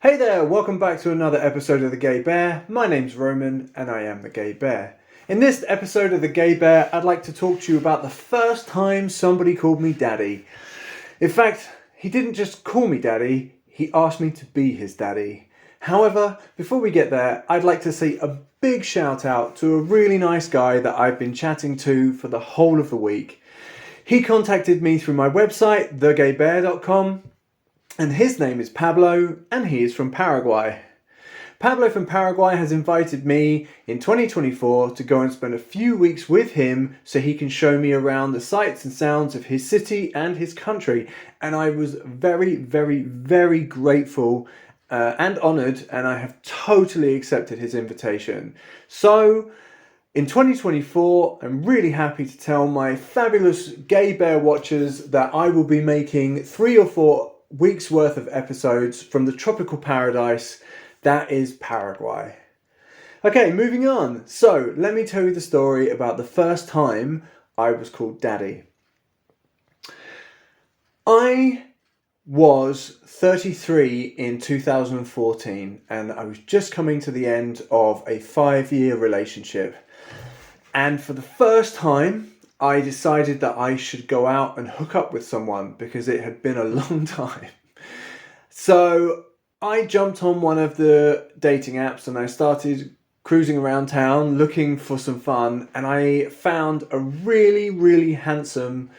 Hey there, welcome back to another episode of The Gay Bear. My name's Roman and I am The Gay Bear. In this episode of The Gay Bear, I'd like to talk to you about the first time somebody called me daddy. In fact, he didn't just call me daddy, he asked me to be his daddy. However, before we get there, I'd like to say a big shout out to a really nice guy that I've been chatting to for the whole of the week. He contacted me through my website, thegaybear.com. And his name is Pablo, and he is from Paraguay. Pablo from Paraguay has invited me in 2024 to go and spend a few weeks with him so he can show me around the sights and sounds of his city and his country. And I was very, very, very grateful and honoured, and I have totally accepted his invitation. So, in 2024, I'm really happy to tell my fabulous Gay Bear watchers that I will be making 3 or 4 weeks worth of episodes from the tropical paradise that is Paraguay. Okay, moving on. So let me tell you the story about the first time I was called daddy. I was 33 in 2014 and I was just coming to the end of a 5-year relationship. And for the first time, I decided that I should go out and hook up with someone because it had been a long time. So I jumped on one of the dating apps and I started cruising around town looking for some fun, and I found a really, really handsome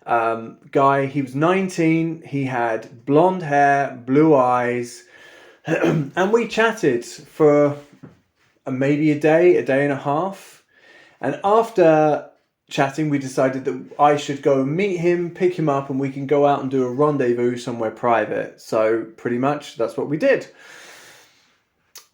guy. He was 19, he had blonde hair, blue eyes, and we chatted for maybe a day and a half. And after chatting, we decided that I should go and meet him, pick him up, and we can go out and do a rendezvous somewhere private. So pretty much that's what we did.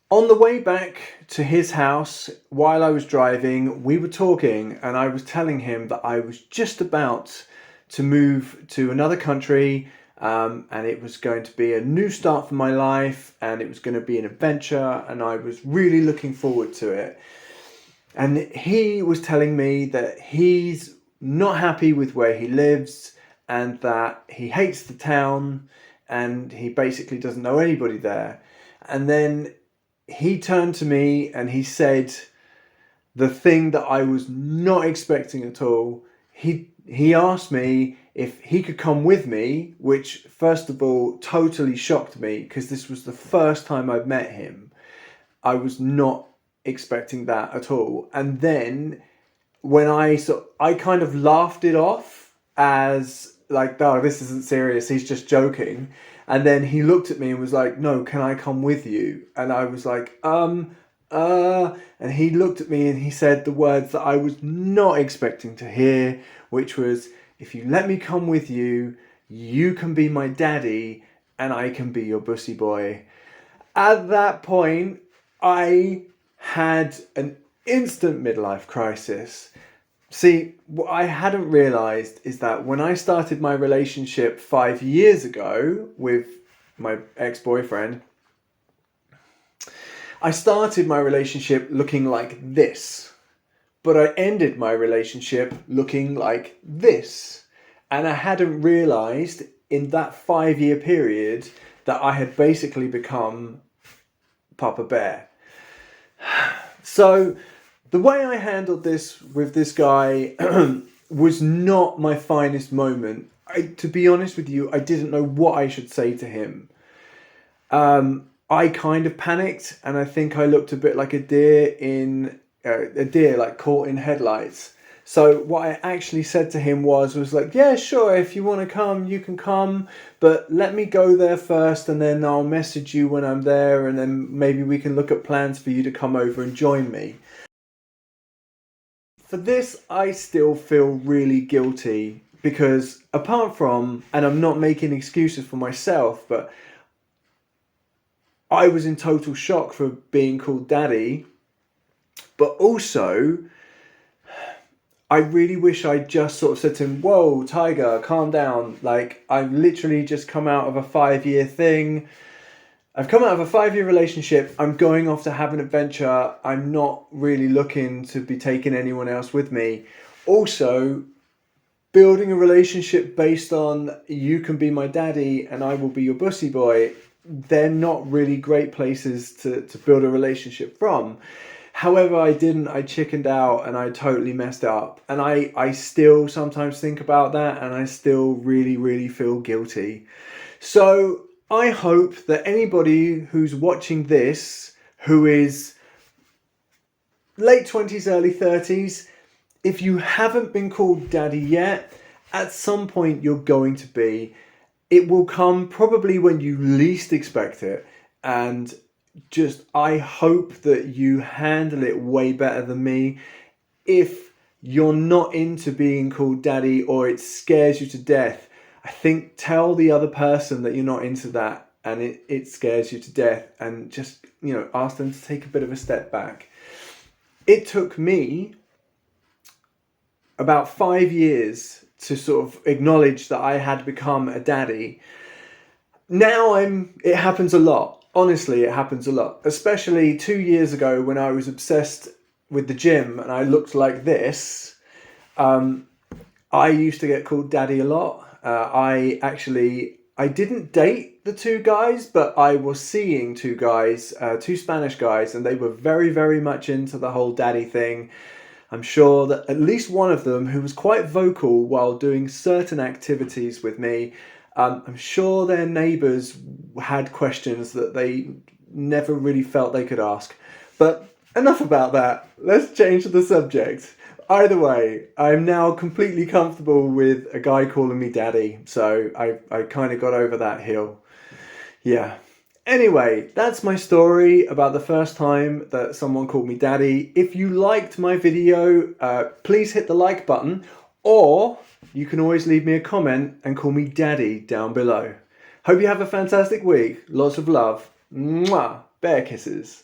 On the way back to his house, while I was driving, we were talking and I was telling him that I was just about to move to another country, and it was going to be a new start for my life, and it was going to be an adventure, and I was really looking forward to it. And he was telling me that he's not happy with where he lives and that he hates the town and he basically doesn't know anybody there. And then he turned to me and he said the thing that I was not expecting at all. He asked me if he could come with me, which first of all totally shocked me because this was the first time I'd met him. I was not expecting that at all. And then when I kind of laughed it off as like, oh, this isn't serious, he's just joking. And then he looked at me and was like, no, can I come with you? And I was like, and he looked at me and he said the words that I was not expecting to hear, which was, if you let me come with you, you can be my daddy and I can be your bussy boy. At that point, I had an instant midlife crisis. See, what I hadn't realised is that when I started my relationship 5 years ago with my ex-boyfriend, I started my relationship looking like this, but I ended my relationship looking like this. And I hadn't realised in that 5-year period that I had basically become Papa Bear. So the way I handled this with this guy was not my finest moment. To be honest with you, I didn't know what I should say to him. I kind of panicked, and I think I looked a bit like a deer like caught in headlights. So what I actually said to him was like, yeah, sure, if you want to come, you can come, but let me go there first and then I'll message you when I'm there and then maybe we can look at plans for you to come over and join me. For this, I still feel really guilty because apart from, and I'm not making excuses for myself, but I was in total shock for being called daddy, but also I really wish I just sort of said to him, whoa, Tiger, calm down. Like, I've literally just come out of a 5-year thing. I've come out of a 5-year relationship. I'm going off to have an adventure. I'm not really looking to be taking anyone else with me. Also, building a relationship based on you can be my daddy and I will be your bussy boy they're not really great places to build a relationship from. However, I chickened out and I totally messed up. And I still sometimes think about that, and I still really, really feel guilty. So I hope that anybody who's watching this, who is late 20s, early 30s, if you haven't been called daddy yet, at some point you're going to be. It will come probably when you least expect it. And just, I hope that you handle it way better than me. If you're not into being called daddy, or it scares you to death, I think tell the other person that you're not into that, and it scares you to death, and just, ask them to take a bit of a step back. It took me about 5 years to sort of acknowledge that I had become a daddy. Now it happens a lot. Honestly, it happens a lot. Especially 2 years ago when I was obsessed with the gym and I looked like this. I used to get called daddy a lot. I didn't date the two guys, but I was seeing two guys, two Spanish guys, and they were very, very much into the whole daddy thing. I'm sure that at least one of them, who was quite vocal while doing certain activities with me, I'm sure their neighbours had questions that they never really felt they could ask. But enough about that. Let's change the subject. Either way, I'm now completely comfortable with a guy calling me daddy, so I kind of got over that hill. Yeah. Anyway, that's my story about the first time that someone called me daddy. If you liked my video, please hit the like button, or you can always leave me a comment and call me daddy down below. Hope you have a fantastic week. Lots of love. Mwah. Bear kisses.